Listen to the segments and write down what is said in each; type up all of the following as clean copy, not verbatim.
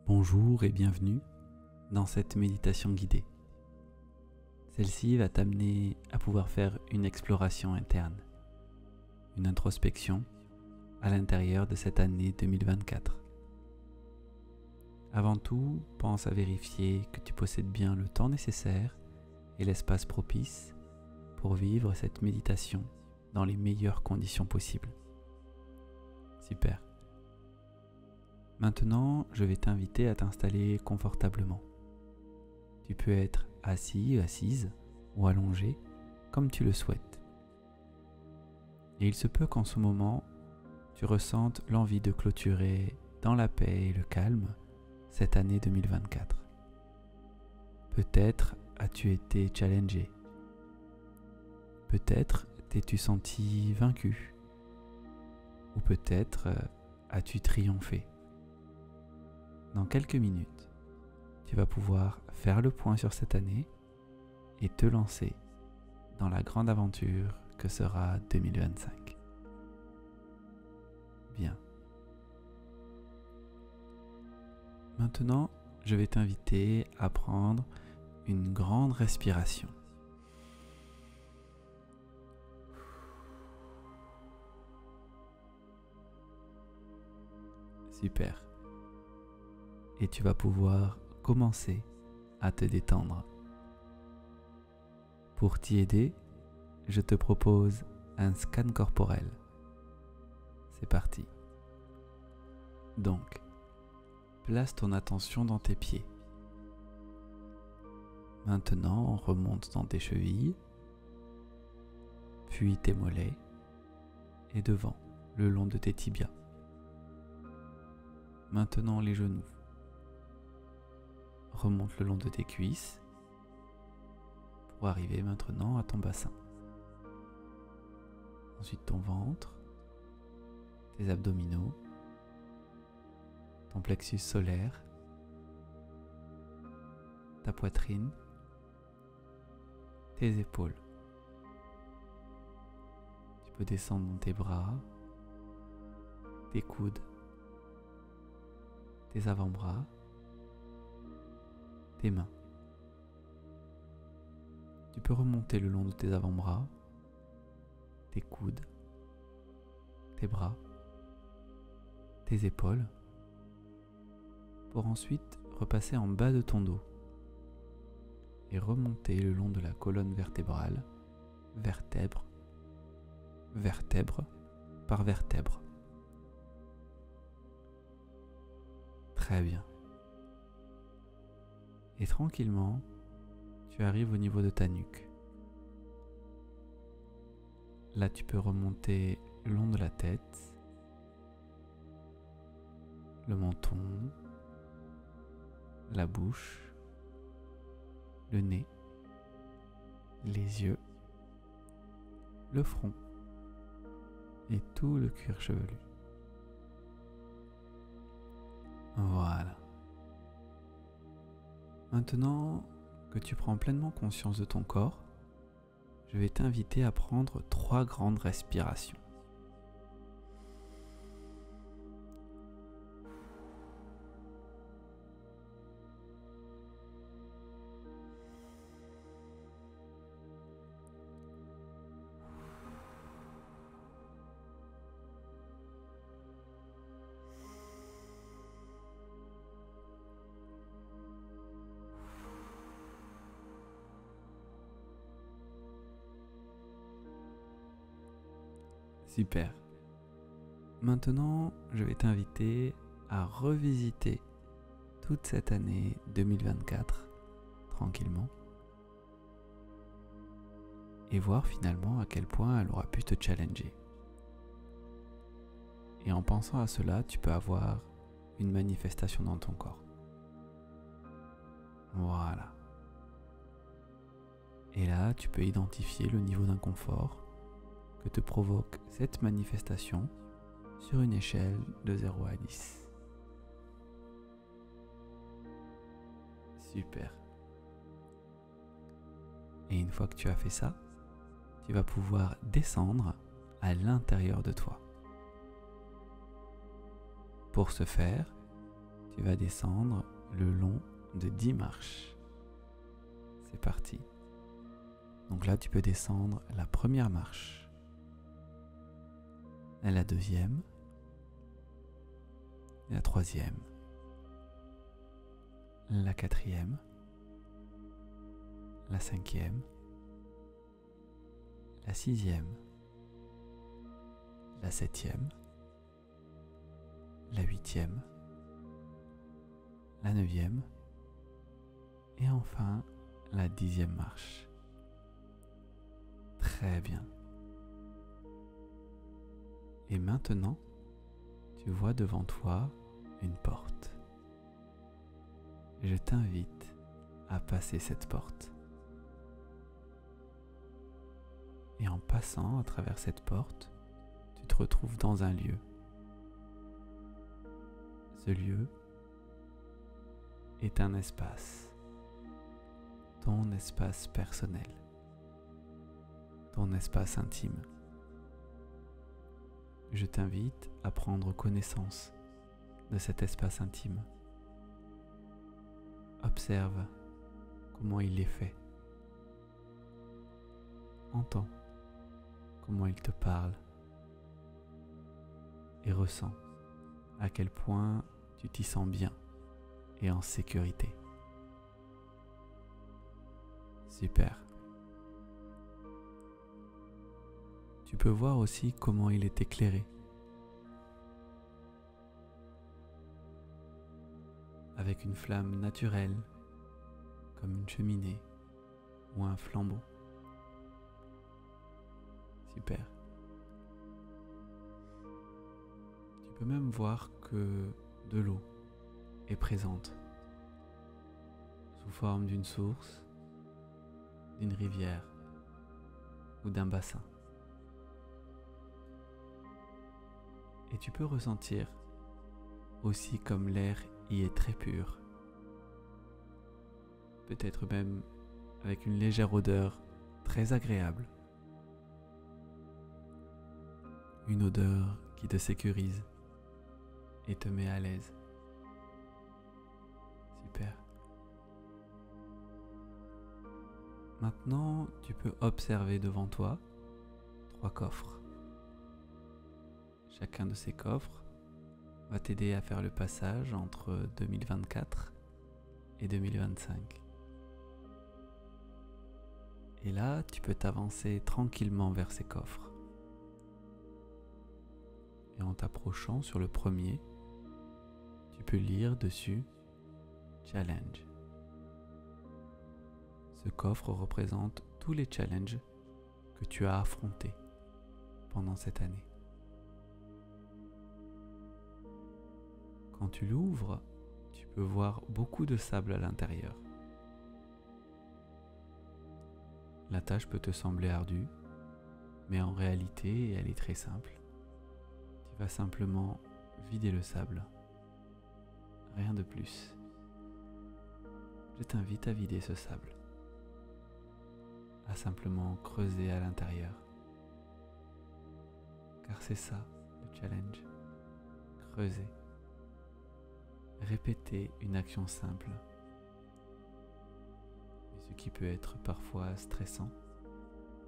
Bonjour et bienvenue dans cette méditation guidée. Celle-ci va t'amener à pouvoir faire une exploration interne, une introspection à l'intérieur de cette année 2024. Avant tout, pense à vérifier que tu possèdes bien le temps nécessaire et l'espace propice pour vivre cette méditation dans les meilleures conditions possibles. Super. Maintenant, je vais t'inviter à t'installer confortablement. Tu peux être assis, assise ou allongé, comme tu le souhaites. Et il se peut qu'en ce moment, tu ressentes l'envie de clôturer dans la paix et le calme cette année 2024. Peut-être as-tu été challengé. Peut-être t'es-tu senti vaincu. Ou peut-être as-tu triomphé. Dans quelques minutes, tu vas pouvoir faire le point sur cette année et te lancer dans la grande aventure que sera 2025. Bien. Maintenant, je vais t'inviter à prendre une grande respiration. Super. Et tu vas pouvoir commencer à te détendre. Pour t'y aider, je te propose un scan corporel. C'est parti. Donc, place ton attention dans tes pieds. Maintenant, on remonte dans tes chevilles, puis tes mollets et devant, le long de tes tibias. Maintenant, les genoux. Remonte le long de tes cuisses pour arriver maintenant à ton bassin. Ensuite ton ventre, tes abdominaux, ton plexus solaire, ta poitrine, tes épaules. Tu peux descendre dans tes bras, tes coudes, tes avant-bras, tes mains. Tu peux remonter le long de tes avant-bras, tes coudes, tes bras, tes épaules, pour ensuite repasser en bas de ton dos et remonter le long de la colonne vertébrale, vertèbre, vertèbre par vertèbre. Très bien. Et tranquillement, tu arrives au niveau de ta nuque. Là, tu peux remonter le long de la tête, le menton, la bouche, le nez, les yeux, le front et tout le cuir chevelu. Voilà. Maintenant que tu prends pleinement conscience de ton corps, je vais t'inviter à prendre 3 grandes respirations. Super. Maintenant, je vais t'inviter à revisiter toute cette année 2024 tranquillement et voir finalement à quel point elle aura pu te challenger. Et en pensant à cela, tu peux avoir une manifestation dans ton corps. Voilà. Et là, tu peux identifier le niveau d'inconfort que te provoque cette manifestation sur une échelle de 0 à 10. Super. Et une fois que tu as fait ça, tu vas pouvoir descendre à l'intérieur de toi. Pour ce faire, tu tu vas descendre le long de 10 marches. C'est parti. Donc là, tu peux descendre la première marche, la deuxième, la troisième, la quatrième, la cinquième, la sixième, la septième, la huitième, la neuvième et enfin la 10e marche. Très bien. Et maintenant, tu vois devant toi une porte. Je t'invite à passer cette porte. Et en passant à travers cette porte, tu te retrouves dans un lieu. Ce lieu est un espace, ton espace personnel, ton espace intime. Je t'invite à prendre connaissance de cet espace intime. Observe comment il est fait. Entends comment il te parle et ressens à quel point tu t'y sens bien et en sécurité. Super. Tu peux voir aussi comment il est éclairé. Avec une flamme naturelle, comme une cheminée ou un flambeau. Super. Tu peux même voir que de l'eau est présente sous forme d'une source, d'une rivière ou d'un bassin. Et tu peux ressentir aussi comme l'air y est très pur, peut-être même avec une légère odeur très agréable, une odeur qui te sécurise et te met à l'aise. Super. Maintenant, tu peux observer devant toi 3 coffres. Chacun de ces coffres va t'aider à faire le passage entre 2024 et 2025. Et là, tu peux t'avancer tranquillement vers ces coffres. Et en t'approchant sur le premier, tu peux lire dessus Challenge. Ce coffre représente tous les challenges que tu as affrontés pendant cette année. Quand tu l'ouvres, tu peux voir beaucoup de sable à l'intérieur. La tâche peut te sembler ardue, mais en réalité, elle est très simple. Tu vas simplement vider le sable. Rien de plus. Je t'invite à vider ce sable, à simplement creuser à l'intérieur. Car c'est ça le challenge. Creuser. Répéter une action simple. Mais ce qui peut être parfois stressant,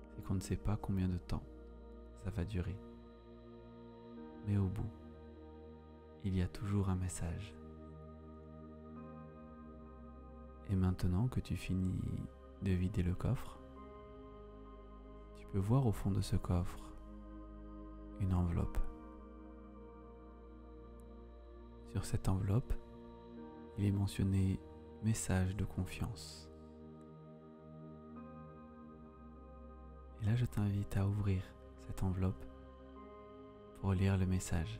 c'est qu'on ne sait pas combien de temps ça va durer. Mais au bout, il y a toujours un message. Et maintenant que tu finis de vider le coffre, tu peux voir au fond de ce coffre une enveloppe. Sur cette enveloppe, il est mentionné « Message de confiance ». Et là, je t'invite à ouvrir cette enveloppe pour lire le message.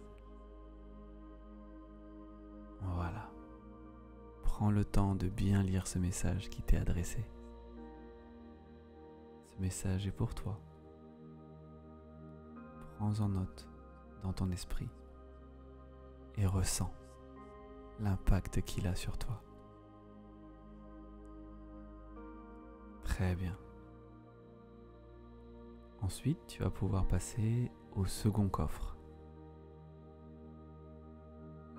Voilà. Prends le temps de bien lire ce message qui t'est adressé. Ce message est pour toi. Prends-en note dans ton esprit et ressens l'impact qu'il a sur toi. Très bien. Ensuite, tu vas pouvoir passer au second coffre.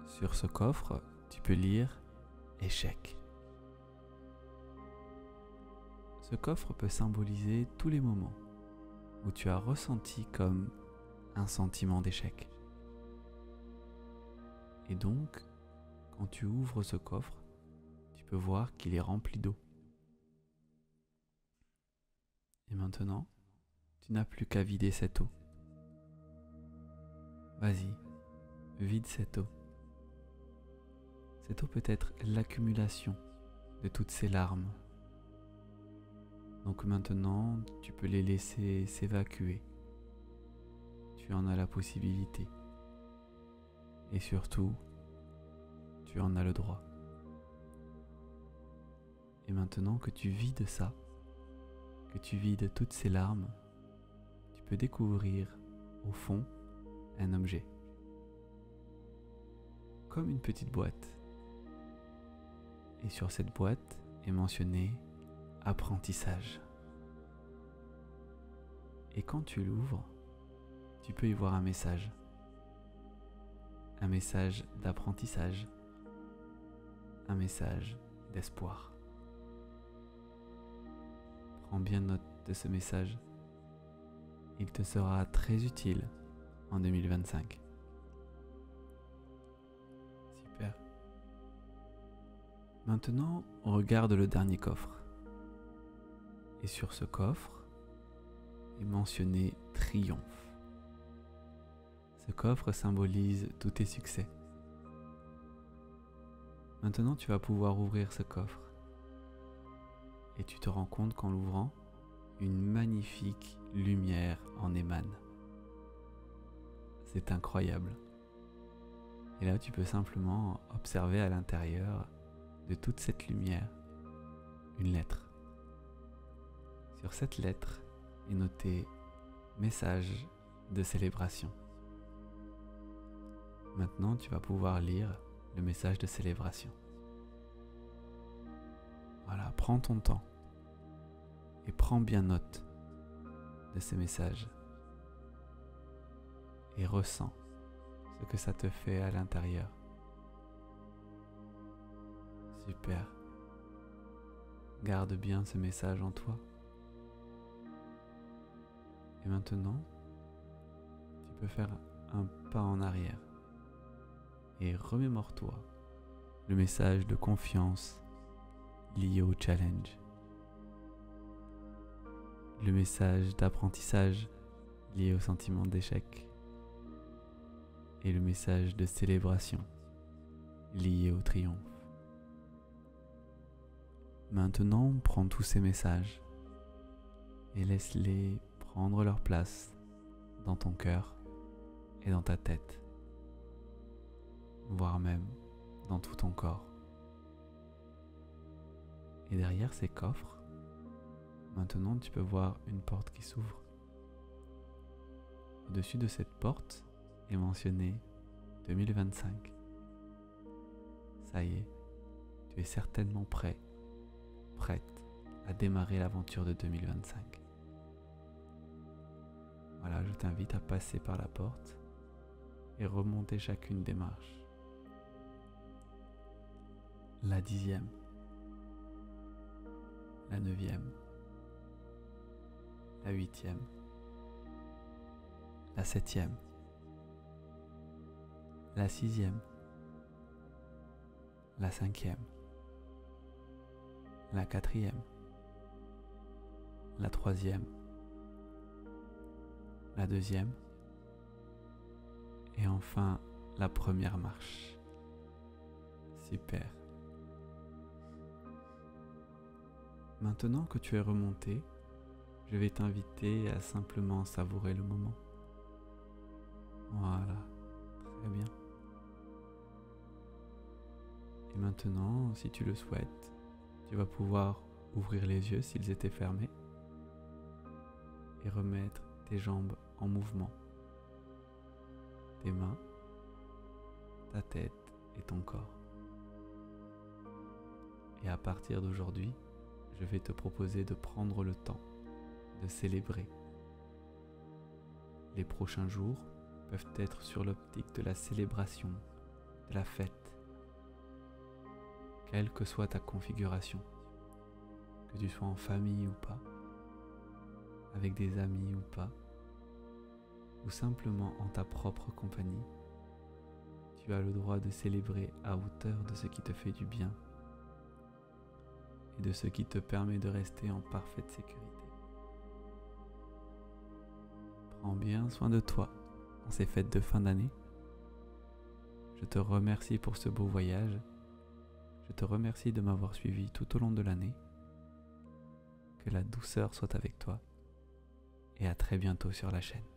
Sur ce coffre, tu peux lire échec. Ce coffre peut symboliser tous les moments où tu as ressenti comme un sentiment d'échec. Et donc, quand tu ouvres ce coffre, tu peux voir qu'il est rempli d'eau. Et maintenant, tu n'as plus qu'à vider cette eau. Vas-y, vide cette eau. Cette eau peut être l'accumulation de toutes ces larmes. Donc maintenant, tu peux les laisser s'évacuer. Tu en as la possibilité. Et surtout, tu en as le droit. Et maintenant que tu vides ça, que tu vides toutes ces larmes, tu peux découvrir au fond un objet. Comme une petite boîte. Et sur cette boîte est mentionné apprentissage. Et quand tu l'ouvres, tu peux y voir un message. Un message d'apprentissage. Un message d'espoir. Prends bien note de ce message. Il te sera très utile en 2025. Super. Maintenant, regarde le dernier coffre. Et sur ce coffre est mentionné triomphe. Ce coffre symbolise tous tes succès. Maintenant, tu vas pouvoir ouvrir ce coffre. Et tu te rends compte qu'en l'ouvrant, une magnifique lumière en émane. C'est incroyable. Et là, tu peux simplement observer à l'intérieur de toute cette lumière une lettre. Sur cette lettre est noté « Message de célébration ». Maintenant, tu vas pouvoir lire le message de célébration. Voilà, prends ton temps et prends bien note de ces messages et ressens ce que ça te fait à l'intérieur. Super. Garde bien ce message en toi. Et maintenant, tu peux faire un pas en arrière et remémore-toi le message de confiance lié au challenge, le message d'apprentissage lié au sentiment d'échec et le message de célébration lié au triomphe. Maintenant, prends tous ces messages et laisse-les prendre leur place dans ton cœur et dans ta tête, voire même dans tout ton corps. Et derrière ces coffres, maintenant tu peux voir une porte qui s'ouvre. Au-dessus de cette porte est mentionné 2025. Ça y est, tu es certainement prêt, prête à démarrer l'aventure de 2025. Voilà, je t'invite à passer par la porte et remonter chacune des marches. La 10e, la 9e, la 8e, la 7e, la 6e, la 5e, la 4e, la 3e, la 2e et enfin la première marche. Super. Maintenant que tu es remonté, je vais t'inviter à simplement savourer le moment. Voilà, très bien. Et maintenant, si tu le souhaites, tu vas pouvoir ouvrir les yeux s'ils étaient fermés et remettre tes jambes en mouvement, tes mains, ta tête et ton corps. Et à partir d'aujourd'hui, je vais te proposer de prendre le temps de célébrer. Les prochains jours peuvent être sur l'optique de la célébration, de la fête, quelle que soit ta configuration, que tu sois en famille ou pas, avec des amis ou pas, ou simplement en ta propre compagnie, tu as le droit de célébrer à hauteur de ce qui te fait du bien et de ce qui te permet de rester en parfaite sécurité. Prends bien soin de toi en ces fêtes de fin d'année. Je te remercie pour ce beau voyage. Je te remercie de m'avoir suivi tout au long de l'année. Que la douceur soit avec toi et à très bientôt sur la chaîne.